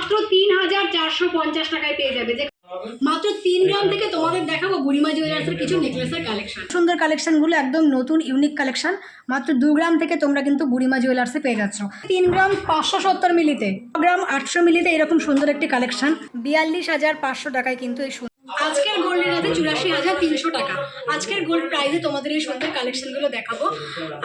মাত্র 3450 টাকায় পেয়ে যাবে। যে মাত্র 3 গ্রাম থেকে তোমাদের দেখাবো বুড়িমা জুয়েলার্সের কিছু নেকলেসের কালেকশন। সুন্দর কালেকশনগুলো একদম নতুন ইউনিক কালেকশন। মাত্র 2 গ্রাম থেকে তোমরা কিন্তু বুড়িমা জুয়েলার্সে পেয়ে যাচ্ছ। 3 গ্রাম 570 মিলিতে, গ্রাম 800 মিলিতে এরকম সুন্দর একটি কালেকশন 42,500 টাকায় কিন্তু এই আজকের গোল্ডের আছে 84,300 টাকা। আজকের গোল্ড প্রাইসে তোমাদের এই সুন্দর কালেকশনগুলো দেখাবো।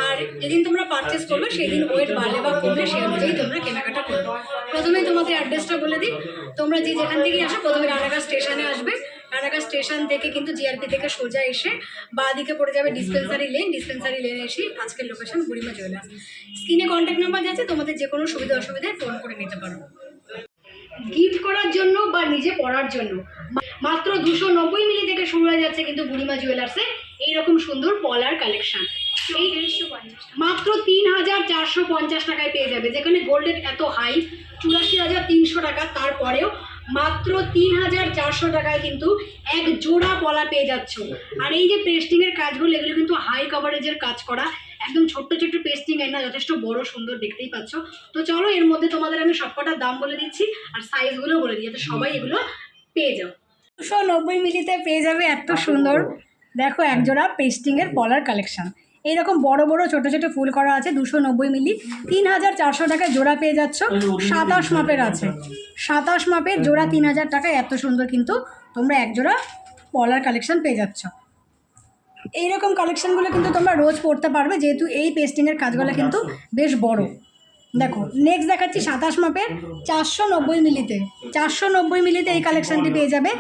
আর যেদিন তোমরা পারচেস করবে সেই দিন ওয়েট বাড়লে বা কমলে সেই অনুযায়ী তোমরা কেনাকাটা করবে। প্রথমেই তোমাদের অ্যাড্রেসটা বলে দিই, তোমরা যে যেখান থেকেই আসো প্রথমে রানাঘাট স্টেশনে আসবে। রানাঘাট স্টেশন থেকে কিন্তু জিআরপি থেকে সোজা এসে বাঁ দিকে পড়ে যাবে ডিসপেন্সারি লেন। ডিসপেন্সারি লেনে এসে আজকের লোকেশন বুড়িমা জুয়েলার্স। স্ক্রিনে কন্ট্যাক্ট নাম্বার যাচ্ছে, তোমাদের যে কোনো সুবিধা অসুবিধায় ফোন করে নিতে পারো। গিফট করার জন্য বা নিজে পরার জন্য মাত্র 290 মিলি থেকে শুরু হয়ে যাচ্ছে কিন্তু বুড়িমা জুয়েলার্সে এইরকম সুন্দর পলার কালেকশন। এই মাত্র 3450 টাকায় পেয়ে যাবে। যেখানে গোল্ডের এত হাই 84,300 টাকা, তারপরেও মাত্র 3400 টাকায় কিন্তু এক জোড়া পলা পেয়ে যাচ্ছ। আর এই যে পেস্টিংয়ের কাজগুলো, এগুলো কিন্তু হাই কভারেজের কাজ করা, একদম ছোট্ট ছোট্ট পেস্টিং এর না, যথেষ্ট বড় সুন্দর দেখতেই পাচ্ছ। তো চলো এর মধ্যে তোমাদের আমি সবকটার দাম বলে দিচ্ছি আর সাইজগুলো বলে দিই যাতে সবাই এগুলো পেয়ে যাও। 290 মিলিতে পেয়ে যাবে এত সুন্দর দেখো এক জোড়া পেস্টিংয়ের পলার কালেকশন। এইরকম বড় বড় ছোট ছোট ফুল করা আছে 290 মিলি, 3400 টাকায় জোড়া পেয়ে যাচ্ছ। 27 মাপের আছে, 27 মাপের জোড়া 3000 টাকায় এত সুন্দর কিন্তু তোমরা এক জোড়া পলার কালেকশন পেয়ে যাচ্ছ। এইরকম কালেকশনগুলো কিন্তু তোমরা রোজ পড়তে পারবে, যেহেতু এই পেস্টিংয়ের কাজগুলো কিন্তু বেশ বড়। দেখো নেক্সট দেখাচ্ছি 27 মাপের 490 মিলিতে। 490 মিলিতে এই কালেকশনটি পেয়ে যাবে।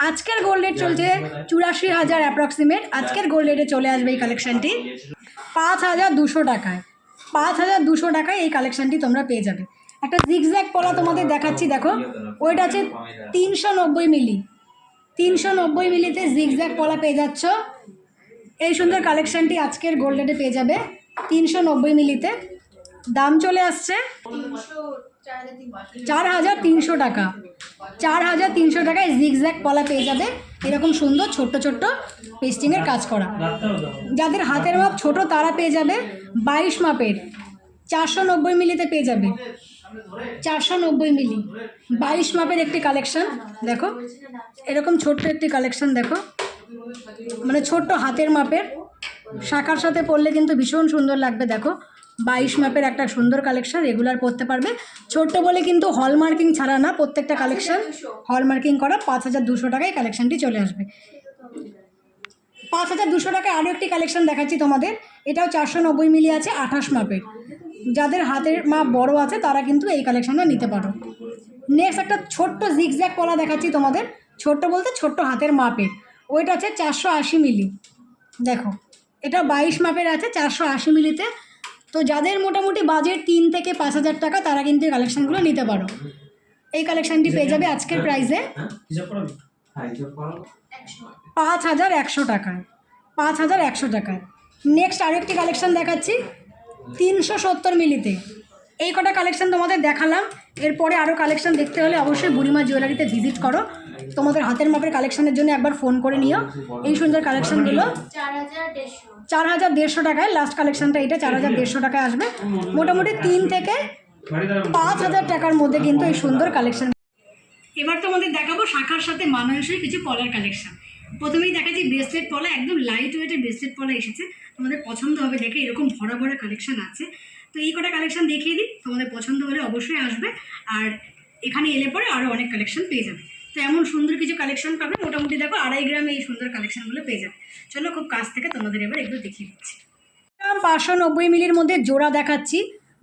আজকের গোল্ড রেট চলছে 84,000 অ্যাপ্রক্সিমেট। আজকের গোল্ড রেটে চলে আসবে এই কালেকশনটি 5,200 টাকায়। 5,200 টাকায় এই কালেকশনটি তোমরা পেয়ে যাবে। একটা জিগজ্যাগ পলা তোমাদের দেখাচ্ছি, দেখো ওইটা আছে 390 মিলি। 390 মিলিতে জিগজ্যাগ পলা পেয়ে যাচ্ছ। এই সুন্দর কালেকশনটি আজকের গোল্ড রেটে পেয়ে যাবে 390 মিলিতে। দাম চলে আসছে 4,300 টাকা। 4,300 টাকায় জিগজ্যাগ পলা পেয়ে যাবে এরকম সুন্দর ছোট্ট ছোট্ট পেস্টিংয়ের কাজ করা। যাদের হাতের মাপ ছোট তারা পেয়ে যাবে 22 মাপের 490 মিলিতে পেয়ে যাবে। 490 মিলি 22 মাপের একটি কালেকশন দেখো, এরকম ছোট্ট একটি কালেকশন দেখো, মানে ছোট্ট হাতের মাপের, শাখার সাথে পরলে কিন্তু ভীষণ সুন্দর লাগবে। দেখো 22 মাপের একটা সুন্দর কালেকশন, রেগুলার পরতে পারবে। ছোট্ট বলে কিন্তু হলমার্কিং ছাড়া না, প্রত্যেকটা কালেকশন হলমার্কিং করা। 5,200 টাকায় কালেকশনটি চলে আসবে। 5,200 টাকায় আরও একটি কালেকশন দেখাচ্ছি তোমাদের। এটাও 490 মিলি আছে 28 মাপের। যাদের হাতের মাপ বড় আছে তারা কিন্তু এই কালেকশনটা নিতে পারো। নেক্সট একটা ছোট্ট জিগজ্যাগ পলা দেখাচ্ছি তোমাদের, ছোট্ট বলতে ছোট্ট হাতের মাপের। ওইটা আছে 480 মিলি। দেখো এটা 22 মাপের আছে 480 মিলিতে। তো যাদের মোটামুটি বাজেট 3 থেকে 5,000 টাকা তারা কিন্তু এই কালেকশানগুলো নিতে পারো। এই কালেকশানটি পেয়ে যাবে আজকের প্রাইসে 5,100 টাকায়। 5,100 টাকায়। নেক্সট আরেকটি কালেকশান দেখাচ্ছি 370 মিলিতে। এই কটা কালেকশান তোমাদের দেখালাম। এরপরে আরও কালেকশান দেখতে হলে অবশ্যই বুড়িমা জুয়েলারিতে ভিজিট করো। তোমাদের হাতের মাপের কালেকশানের জন্য একবার ফোন করে নিও। এই সুন্দর কালেকশানগুলো 4,150 টাকায়। লাস্ট কালেকশানটা এটা 4,150 টাকায় আসবে। মোটামুটি 3 থেকে 5,000 টাকার মধ্যে কিন্তু এই সুন্দর কালেকশান। এবার তোমাদের দেখাবো শাখার সাথে মানানসই কিছু পলার কালেকশান। প্রথমেই দেখাচ্ছি ব্রেসলেট পলা, একদম লাইট ওয়েটের ব্রেসলেট পলা এসেছে, তোমাদের পছন্দ হবে দেখে। এরকম ভরা ভরা কালেকশান আছে। তো এই কটা কালেকশান দেখিয়ে দিই, তোমাদের পছন্দ হলে অবশ্যই আসবে। আর এখানে এলে পরে আরও অনেক কালেকশান পেয়ে যাবে। তো এমন সুন্দর কিছু কালেকশান পাবে। মোটামুটি দেখো 2.5 গ্রামে এই সুন্দর কালেকশানগুলো পেয়ে যাবে। চলো খুব কাছ থেকে তোমাদের এবার এগুলো দেখিয়ে দিচ্ছি। 590 মিলির মধ্যে জোড়া দেখাচ্ছি,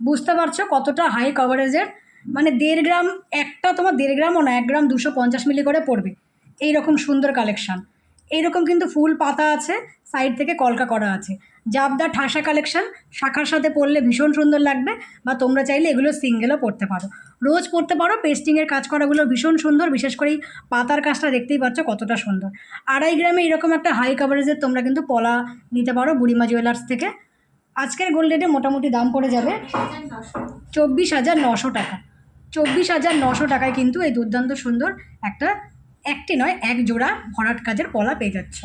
বুঝতে পারছো কতটা হাই কভারেজের। মানে 1.5 গ্রাম একটা, তোমার 1.5 গ্রামও না, 1 গ্রাম 250 মিলি করে পড়বে। এইরকম সুন্দর কালেকশান। এইরকম কিন্তু ফুল পাতা আছে, সাইড থেকে কলকা করা আছে। জাবদা ঠাসা কালেকশান, শাখার সাথে পরলে ভীষণ সুন্দর লাগবে। বা তোমরা চাইলে এগুলো সিঙ্গেলও পরতে পারো, রোজ পরতে পারো। পেস্টিংয়ের কাজ করাগুলো ভীষণ সুন্দর, বিশেষ করে পাতার কাজটা দেখতেই পাচ্ছ কতটা সুন্দর। 2.5 গ্রামে এরকম একটা হাই কভারেজের তোমরা কিন্তু পলা নিতে পারো বুড়িমা জুয়েলার্স থেকে। আজকের গোল্ড রেটে মোটামুটি দাম পড়ে যাবে 24,900 টাকা। 24,900 টাকায় কিন্তু এই দুর্দান্ত সুন্দর একটি নয় এক জোড়া ভরাট কাজের পলা পেয়ে যাচ্ছ।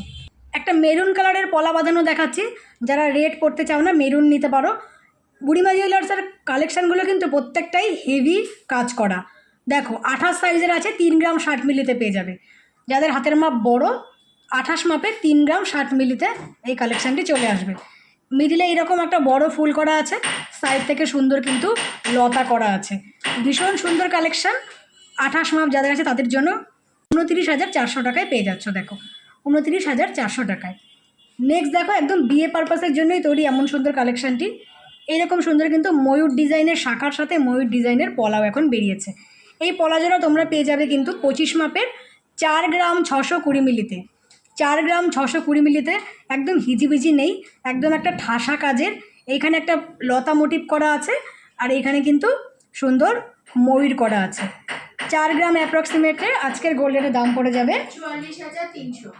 একটা মেরুন কালারের পলা বাঁধানো দেখাচ্ছি, যারা রেড পরতে চাও না মেরুন নিতে পারো। বুড়িমা জুয়েলার্সের কালেকশানগুলো কিন্তু প্রত্যেকটাই হেভি কাজ করা, দেখো 28 সাইজের আছে, 3 গ্রাম 60 মিলিতে পেয়ে যাবে। যাদের হাতের মাপ বড় 28 মাপে 3 গ্রাম 60 মিলিতে এই কালেকশানটি চলে আসবে। মিডিলে এরকম একটা বড় ফুল করা আছে, সাইড থেকে সুন্দর কিন্তু লতা করা আছে, ভীষণ সুন্দর কালেকশান। 28 মাপ যাদের আছে তাদের জন্য 29,400 টাকায় পেয়ে যাচ্ছ। দেখো 29,400 টাকায়। নেক্সট দেখো একদম বিয়ে পারপাসের জন্যই তৈরি এমন সুন্দর কালেকশানটি। এইরকম সুন্দর কিন্তু ময়ূর ডিজাইনের শাখার সাথে ময়ূর ডিজাইনের পলাও এখন বেরিয়েছে। এই পলাজোড়া তোমরা পেয়ে যাবে কিন্তু 25 মাপের 4 গ্রাম 620 মিলিতে। 4 গ্রাম 620 মিলিতে একদম হিজিবিজি নেই, একদম একটা ঠাসা কাজের। এইখানে একটা লতা মোটিভ করা আছে, আর এইখানে কিন্তু সুন্দর ময়ূর করা আছে। 4 গ্রাম অ্যাপ্রক্সিমেটে আজকের গোল্ড রেটের দাম পড়ে যাবে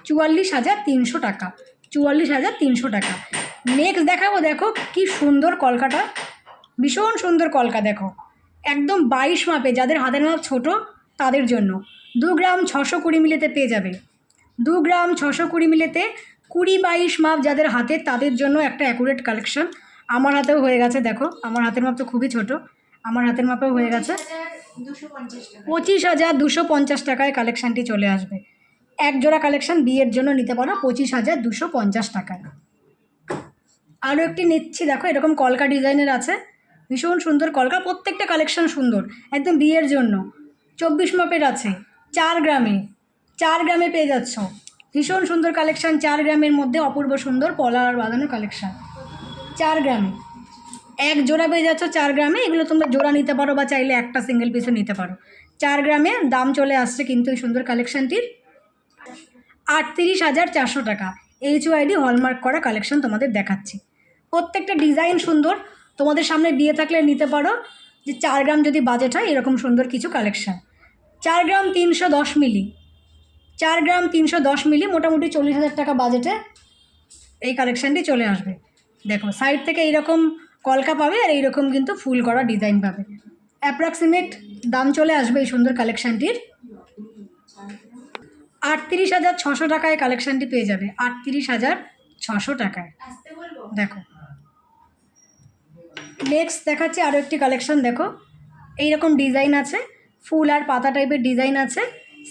44,300 টাকা। 44,300 টাকা। নেক্সট দেখাবো, দেখো কি সুন্দর কলকাটা, ভীষণ সুন্দর কলকা। দেখো একদম 22 মাপে, যাদের হাতের মাপ ছোট তাদের জন্য 2 গ্রাম 620 মিলিতে পেয়ে যাবে। 2 গ্রাম 620 মিলিতে 20-22 মাপ যাদের হাতে, তাদের জন্য একটা অ্যাকুরেট কালেকশন। আমার হাতেও হয়ে গেছে, দেখো আমার হাতের মাপ তো খুবই ছোট, আমার হাতের মাপেও হয়ে গেছে। 25,250 টাকায় কালেকশানটি চলে আসবে। এক জোড়া কালেকশান বিয়ের জন্য নিতে পারো 25,250 টাকায়। আরও একটি নিচ্ছি, দেখো এরকম কলকা ডিজাইনের আছে, ভীষণ সুন্দর কলকা, প্রত্যেকটা কালেকশান সুন্দর, একদম বিয়ের জন্য। 24 মাপের আছে, 4 গ্রামে, 4 গ্রামে পেয়ে যাচ্ছ। ভীষণ সুন্দর কালেকশান, 4 গ্রামের মধ্যে অপূর্ব সুন্দর পলা আর বাঁধানো কালেকশান। 4 গ্রামে এক জোড়া পেয়ে যাচ্ছ, 4 গ্রামে। এগুলো তোমরা জোড়া নিতে পারো বা চাইলে একটা সিঙ্গেল পিসও নিতে পারো। 4 গ্রামে দাম চলে আসছে কিন্তু এই সুন্দর কালেকশানটির 38,400 টাকা। HUID হলমার্ক করা কালেকশান তোমাদের দেখাচ্ছি। প্রত্যেকটা ডিজাইন সুন্দর, তোমাদের সামনে বিয়ে থাকলে নিতে পারো। যে 4 গ্রাম যদি বাজেট হয় এরকম সুন্দর কিছু কালেকশান। 4 গ্রাম 310 মিলি, 4 গ্রাম 310 মিলি, মোটামুটি 40,000 টাকা বাজেটে এই কালেকশানটি চলে আসবে। দেখো সাইড থেকে এইরকম কলকা পাবে, আর এইরকম কিন্তু ফুল করা ডিজাইন পাবে। অ্যাপ্রক্সিমেট দাম চলে আসবে এই সুন্দর কালেকশানটির 38,600 টাকায় কালেকশানটি পেয়ে যাবে। 38,600 টাকায়। দেখো নেক্সট দেখাচ্ছি আরও একটি কালেকশান। দেখো এইরকম ডিজাইন আছে, ফুল আর পাতা টাইপের ডিজাইন আছে,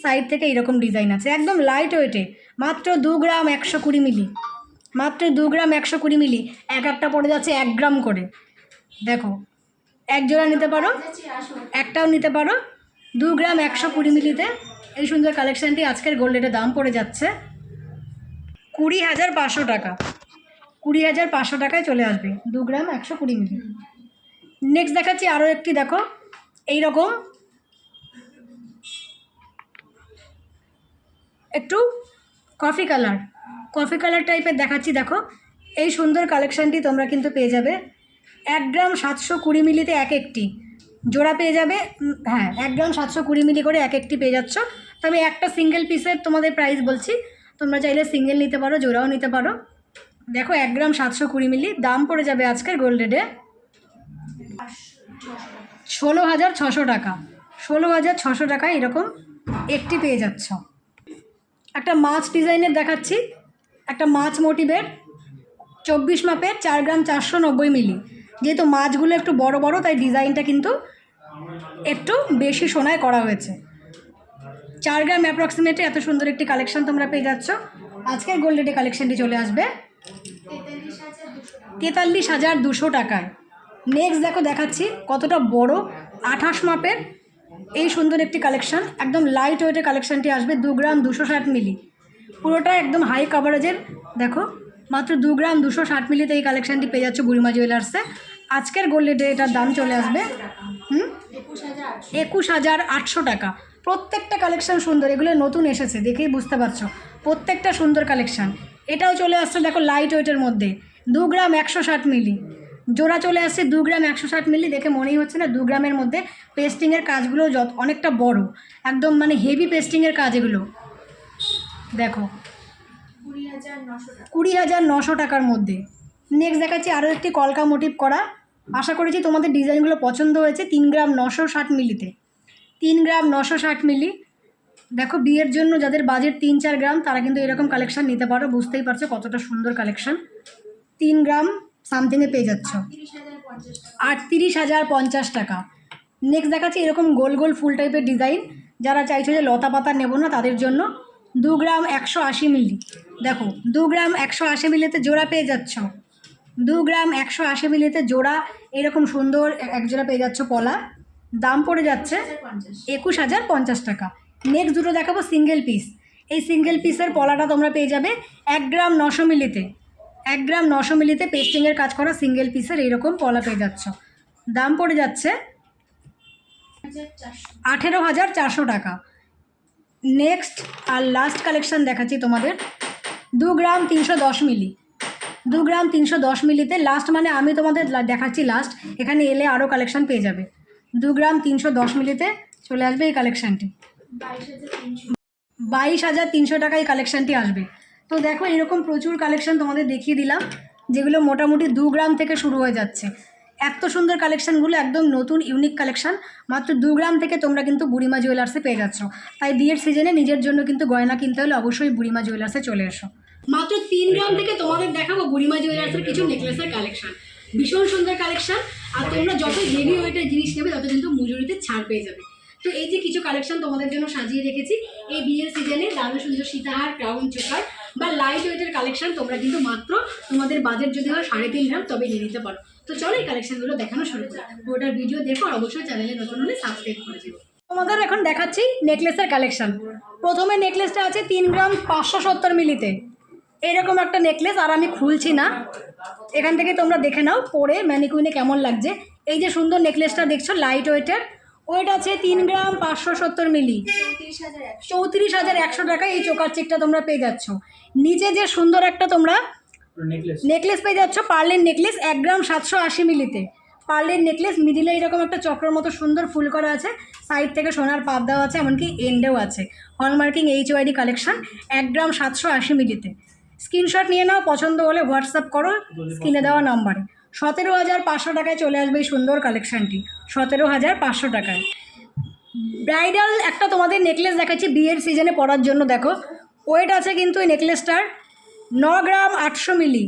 সাইড থেকে এইরকম ডিজাইন আছে, একদম লাইট ওয়েটে, মাত্র 2 গ্রাম 120 মিলি, মাত্র 2 গ্রাম 120 মিলি। এক একটা পড়ে যাচ্ছে 1 গ্রাম করে। দেখো এক জোড়া নিতে পারো, একটাও নিতে পারো। 2 গ্রাম 120 মিলিতে এই সুন্দর কালেকশানটি আজকের গোল্ড রেটের দাম পড়ে যাচ্ছে 20,500 টাকা। 20,500 টাকায় চলে আসবে 2 গ্রাম 120 মিলি। নেক্সট দেখাচ্ছি আরও একটি, দেখো এইরকম একটু কফি কালার টাইপের দেখাচ্ছি। দেখো এই সুন্দর কালেকশানটি তোমরা কিন্তু পেয়ে যাবে 1 গ্রাম 720 মিলিতে এক একটি জোড়া পেয়ে যাবে। হ্যাঁ 1 গ্রাম 720 মিলি করে এক একটি পেয়ে যাচ্ছ। তবে একটা সিঙ্গেল পিসের তোমাদের প্রাইস বলছি, তোমরা চাইলে সিঙ্গেল নিতে পারো, জোড়াও নিতে পারো। দেখো 1 গ্রাম 720 মিলি, দাম পড়ে যাবে আজকের গোল্ড রেটে 16,600 টাকা। 16,600 টাকায় এরকম একটি পেয়ে যাচ্ছ। একটা মাছ ডিজাইনের দেখাচ্ছি, একটা মাছ মোটিভের 24 মাপের 4 গ্রাম 490 মিলি। যেহেতু মাছগুলো একটু বড় বড়, তাই ডিজাইনটা কিন্তু একটু বেশি সোনায় করা হয়েছে। 4 গ্রাম অ্যাপ্রক্সিমেটে এত সুন্দর একটি কালেকশান তোমরা পেয়ে যাচ্ছ। আজকের গোল্ড রেটে কালেকশানটি চলে আসবে 43,200 টাকায়। নেক্সট দেখো দেখাচ্ছি কতটা বড় 28 মাপের এই সুন্দর একটি কালেকশান, একদম লাইট ওয়েটের কালেকশানটি আসবে 2 গ্রাম 260 মিলি, পুরোটা একদম হাই কাভারেজের। দেখো মাত্র 2 গ্রাম 260 মিলিতে এই কালেকশানটি পেয়ে যাচ্ছ বুড়িমা জুয়েলার্সে। আজকের গোল্ড রেটে এটার দাম চলে আসবে 21,800 টাকা। প্রত্যেকটা কালেকশান সুন্দর, এগুলো নতুন এসেছে দেখেই বুঝতে পারছো, প্রত্যেকটা সুন্দর কালেকশান। এটাও চলে আসছে দেখো লাইট ওয়েটের মধ্যে 2 গ্রাম 160 মিলি, জোড়া চলে আসছে 2 গ্রাম 160 মিলি। দেখে মনেই হচ্ছে না 2 গ্রামের মধ্যে। পেস্টিংয়ের কাজগুলো অনেকটা বড়, একদম মানে হেভি পেস্টিংয়ের কাজ এগুলো। দেখো 20,900 টাকার মধ্যে। নেক্সট দেখাচ্ছি আরও একটি কলকা মোটিভ করা। আশা করেছি তোমাদের ডিজাইনগুলো পছন্দ হয়েছে। 3 গ্রাম 960 মিলিতে, 3 গ্রাম 960 মিলি। দেখো বিয়ের জন্য যাদের বাজেট 3-4 গ্রাম, তারা কিন্তু এরকম কালেকশান নিতে পারো। বুঝতেই পারছো কতটা সুন্দর কালেকশান। 3 গ্রাম সামথিংয়ে পেয়ে যাচ্ছ 38,050 টাকা। নেক্সট দেখাচ্ছি এরকম গোল গোল ফুল টাইপের ডিজাইন, যারা চাইছো যে লতা পাতা নেবো না তাদের জন্য 2 গ্রাম 180 মিলি। দেখো 2 গ্রাম 180 মিলিতে জোড়া পেয়ে যাচ্ছ, 2 গ্রাম 180 মিলিতে জোড়া এরকম সুন্দর এক জোড়া পেয়ে যাচ্ছ পলা। দাম পড়ে যাচ্ছে 21,050 টাকা। নেক্সট দুটো দেখাবো সিঙ্গেল পিস। এই সিঙ্গেল পিসের পলাটা তোমরা পেয়ে যাবে 1 গ্রাম 900 মিলিতে। 1 গ্রাম 900 মিলিতে পেস্টিংয়ের কাজ করা সিঙ্গেল পিসের এইরকম পলা পেয়ে যাচ্ছ। দাম পড়ে যাচ্ছে 18,400 টাকা। নেক্সট আর লাস্ট কালেকশান দেখাচ্ছি তোমাদের 2 গ্রাম 310 মিলি। 2 গ্রাম 310 মিলিতে লাস্ট মানে আমি তোমাদের দেখাচ্ছি লাস্ট, এখানে এলে আরও কালেকশান পেয়ে যাবে। 2 গ্রাম 310 মিলিতে চলে আসবে এই কালেকশানটি, 22,300 টাকায় কালেকশানটি আসবে। তো দেখো এরকম প্রচুর কালেকশান তোমাদের দেখিয়ে দিলাম, যেগুলো মোটামুটি 2 গ্রাম থেকে শুরু হয়ে যাচ্ছে। এত সুন্দর কালেকশানগুলো একদম নতুন ইউনিক কালেকশান, মাত্র 2 গ্রাম থেকে তোমরা কিন্তু বুড়িমা জুয়েলার্সে পেয়ে যাচ্ছ। তাই বিয়ের সিজনে নিজের জন্য কিন্তু গয়না কিনতে হলে অবশ্যই বুড়িমা জুয়েলার্সে চলে এসো। মাত্র 3 গ্রাম থেকে তোমাদের দেখাবো বুড়িমা জুয়েলার্সের কিছু নেকলেসের কালেকশান, ভীষণ সুন্দর কালেকশান। আর তোমরা যত হেভি ওয়েটের জিনিস নেবে তত কিন্তু মজুরিতে ছাড় পেয়ে যাবে। তো এই যে কিছু কালেকশন তোমাদের জন্য সাজিয়ে রেখেছি, এই বিয়ের সিজনে দারুণ সুন্দর সীতাহার, ক্রাউন, চোকার বা লাইট ওয়েটের কালেকশন তোমরা কিন্তু মাত্র তোমাদের বাজেট যদি হয় 3.5 গ্রাম তবে নিয়ে নিতে পারো। তো চলো এই কালেকশনগুলো দেখানো শুরু করি। ওটার ভিডিও দেখো আর অবশ্যই চ্যানেলে নতুন হলে সাবস্ক্রাইব করে দিও। তোমাদের এখন দেখাচ্ছি নেকলেসের কালেকশন। প্রথমে নেকলেসটা আছে 3 গ্রাম 570 মিলিতে, এরকম একটা নেকলেস। আর আমি খুলছি না, এখান থেকে তোমরা দেখে নাও পরে ম্যানিকুইনে কেমন লাগছে। এই যে সুন্দর নেকলেসটা দেখছো লাইট ওয়েটের, ওয়েট আছে 3 গ্রাম 570 মিলি, 34,100 টাকায় এই চোকার চেকটা তোমরা পেয়ে যাচ্ছ। নিচে যে সুন্দর একটা তোমরা নেকলেস পেয়ে যাচ্ছ পার্লের নেকলেস 1 গ্রাম 780 মিলিতে। পার্লের নেকলেস মিডিলে এরকম একটা চক্রের মতো সুন্দর ফুল করা আছে, সাইড থেকে সোনার পাত দেওয়া আছে, এমনকি এন্ডেও আছে। হলমার্কিং HYD কালেকশন 1 গ্রাম 780 মিলিতে। স্ক্রিনশট নিয়ে নাও, পছন্দ হলে হোয়াটসঅ্যাপ করো স্ক্রিনে দেওয়া নাম্বারে। 17,500 টাকায় চলে আসবে এই সুন্দর কালেকশানটি, 17,500 টাকায়। ব্রাইডাল একটা তোমাদের নেকলেস দেখাচ্ছি বিয়ের সিজনে পরার জন্য। দেখো ওয়েট আছে কিন্তু এই নেকলেসটার 9 গ্রাম 800 মিলি।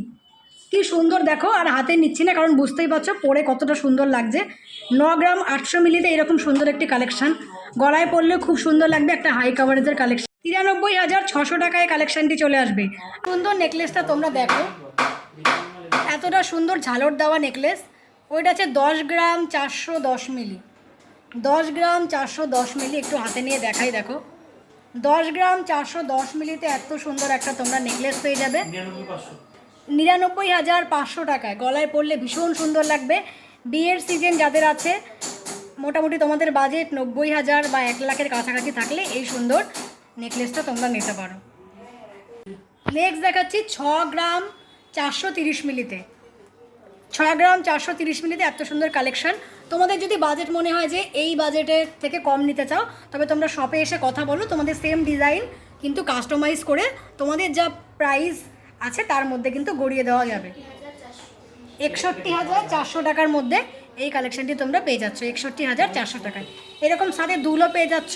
কি সুন্দর দেখো, আর হাতে নিচ্ছি না কারণ বুঝতেই পারছো পরে কতটা সুন্দর লাগছে। 9 গ্রাম 800 মিলিতে এরকম সুন্দর একটি কালেকশান, গলায় পরলেও খুব সুন্দর লাগবে, একটা হাই কাভারেজের কালেকশান। 93,600 টাকায় কালেকশানটি চলে আসবে। সুন্দর নেকলেসটা তোমরা দেখো, এতটা সুন্দর ঝালর দেওয়া নেকলেস। ওইটা আছে 10 গ্রাম 410 মিলি। 10 গ্রাম 410 মিলি একটু হাতে নিয়ে দেখাই। দেখো 10 গ্রাম 410 মিলিতে এত সুন্দর একটা তোমরা নেকলেস পেয়ে যাবে 99,500 টাকায়। গলায় পরলে ভীষণ সুন্দর লাগবে। বিয়ের সিজন যাদের আছে, মোটামুটি তোমাদের বাজেট 90,000 বা 1 লাখের কাছাকাছি থাকলে এই সুন্দর নেকলেসটা তোমরা নিতে পারো। নেক্সট দেখাচ্ছি 6 গ্রাম 430 মিলিতে। 6 গ্রাম 430 মিলিতে এত সুন্দর কালেকশান। তোমাদের যদি বাজেট মনে হয় যে এই বাজেটের থেকে কম নিতে চাও, তবে তোমরা শপে এসে কথা বলো, তোমাদের সেম ডিজাইন কিন্তু কাস্টমাইজ করে তোমাদের যা প্রাইস আছে তার মধ্যে কিন্তু গড়িয়ে দেওয়া যাবে। 61,400 টাকার মধ্যে এই কালেকশানটি তোমরা পেয়ে যাচ্ছ, 61,400 টাকায়। এরকম সাথে দুলো পেয়ে যাচ্ছ,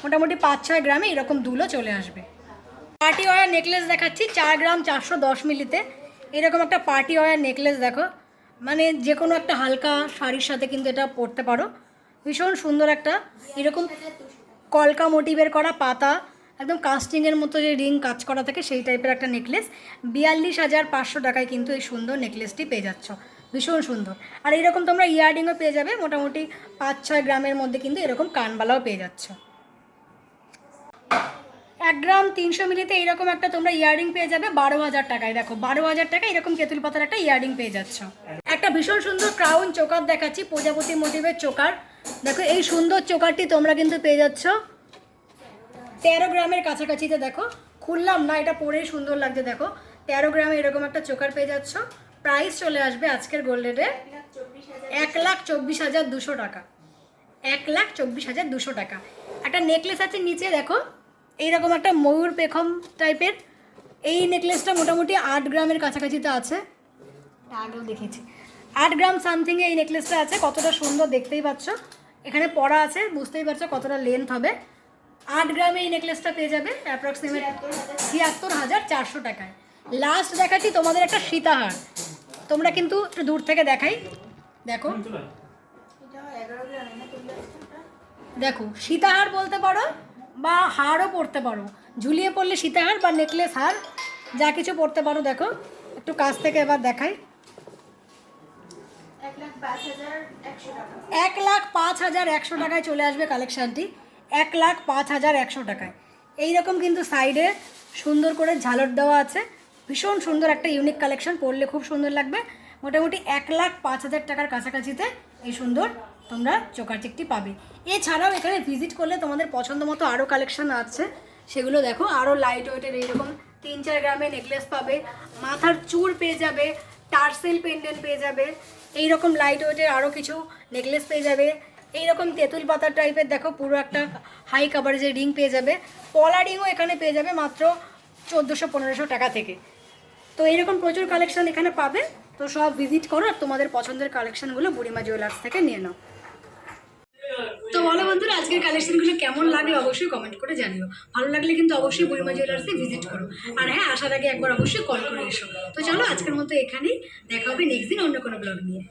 মোটামুটি 5-6 গ্রামে এরকম দুলো চলে আসবে। পার্টি ওয়্যার নেকলেস দেখাচ্ছি 4 গ্রাম 410 মিলিতে। এরকম একটা পার্টি ওয়্যার নেকলেস দেখো, মানে যে কোনো একটা হালকা শাড়ির সাথে কিন্তু এটা পরতে পারো। ভীষণ সুন্দর একটা এরকম কলকা মোটিভের করা পাতা, একদম কাস্টিংয়ের মতো যে রিং কাজ করা থাকে সেই টাইপের একটা নেকলেস। 42,500 টাকায় কিন্তু এই সুন্দর নেকলেসটি পেয়ে যাচ্ছ, ভীষণ সুন্দর। আর এরকম তোমরা ইয়াররিংও পেয়ে যাবে, মোটামুটি 5-6 গ্রামের মধ্যে কিন্তু এরকম কানবালাও পেয়ে যাচ্ছ। 1 গ্রাম 300 মিলিতে এইরকম একটা তোমরা ইয়াররিং পেয়ে যাবে 12,000 টাকায়। দেখো 12,000 টাকায় এরকম তেঁতুল পাতার একটা ইয়াররিং পেয়ে যাচ্ছ। একটা ভীষণ সুন্দর ক্রাউন চোকার দেখাচ্ছি, প্রজাপতি মোটিভের চোকার। দেখো এই সুন্দর চোকারটি তোমরা কিন্তু পেয়ে যাচ্ছ 13 গ্রামের কাছাকাছিতে। দেখো খুললাম না, এটা পরেই সুন্দর লাগছে। দেখো 13 গ্রামে এরকম একটা চোকার পেয়ে যাচ্ছ। প্রাইস চলে আসবে আজকের গোল্ড রেটে 1,24,200 টাকা, 1,24,200 টাকা। একটা নেকলেস আছে নিচে দেখো এইরকম একটা ময়ূর পেখম টাইপের, এই নেকলেসটা মোটামুটি 8 গ্রামের কাছাকাছিতে আছে, আগেও দেখেছি 8 গ্রাম সামথিংয়ে এই নেকলেসটা আছে। কতটা সুন্দর দেখতেই পাচ্ছ, এখানে পড়া আছে, বুঝতেই পারছো কতটা লেন্থ হবে। 8 গ্রামে এই নেকলেসটা পেয়ে যাবে অ্যাপ্রক্সিমেট 73,400 টাকায়। লাস্ট দেখাচ্ছি তোমাদের একটা সীতাহার, তোমরা কিন্তু একটু দূর থেকে দেখাই। দেখো দেখো সীতাহার বলতে পারো বা হারও পরতে পারো, ঝুলিয়ে পরলে সীতাহার বা নেকলেস হার যা কিছু পরতে পারো। দেখো একটু কাছ থেকে এবার দেখাই। 1,05,100 টাকায় চলে আসবে কালেকশানটি, 1,05,100 টাকায়। এইরকম কিন্তু সাইডে সুন্দর করে ঝালর দেওয়া আছে, ভীষণ সুন্দর একটা ইউনিক কালেকশন, পরলে খুব সুন্দর লাগবে। মোটামুটি 1,05,000 টাকার কাছাকাছিতে এই সুন্দর তোমরা চোকার চেকটি পাবে। এছাড়াও এখানে ভিজিট করলে তোমাদের পছন্দ মতো আরও কালেকশান আছে, সেগুলো দেখো। আরও লাইট ওয়েটের এইরকম 3-4 গ্রামের নেকলেস পাবে, মাথার চূড় পেয়ে যাবে, টার্সেল পেন্ডেন্ট পেয়ে যাবে, এইরকম লাইট ওয়েটের আরও কিছু নেকলেস পেয়ে যাবে। এইরকম তেঁতুল পাতার টাইপের দেখো পুরো একটা হাই কাভারেজের রিং পেয়ে যাবে, পলা রিংও এখানে পেয়ে যাবে মাত্র 1400-1500 টাকা থেকে। তো এইরকম প্রচুর কালেকশন এখানে পাবে। তো সব ভিজিট করো আর তোমাদের পছন্দের কালেকশনগুলো বুড়িমা জুয়েলার্স থেকে নিয়ে নাও। তো বলো বন্ধুরা, আজকের কালেকশনগুলো কেমন লাগলো অবশ্যই কমেন্ট করে জানিও। ভালো লাগলে কিন্তু অবশ্যই বুড়িমা জুয়েলার্সে ভিজিট করো। আর হ্যাঁ, আসার আগে একবার অবশ্যই কল করে এসো। তো চলো আজকের মতো এখানেই, দেখা হবে নেক্সট দিন অন্য কোনো ব্লগ নিয়ে।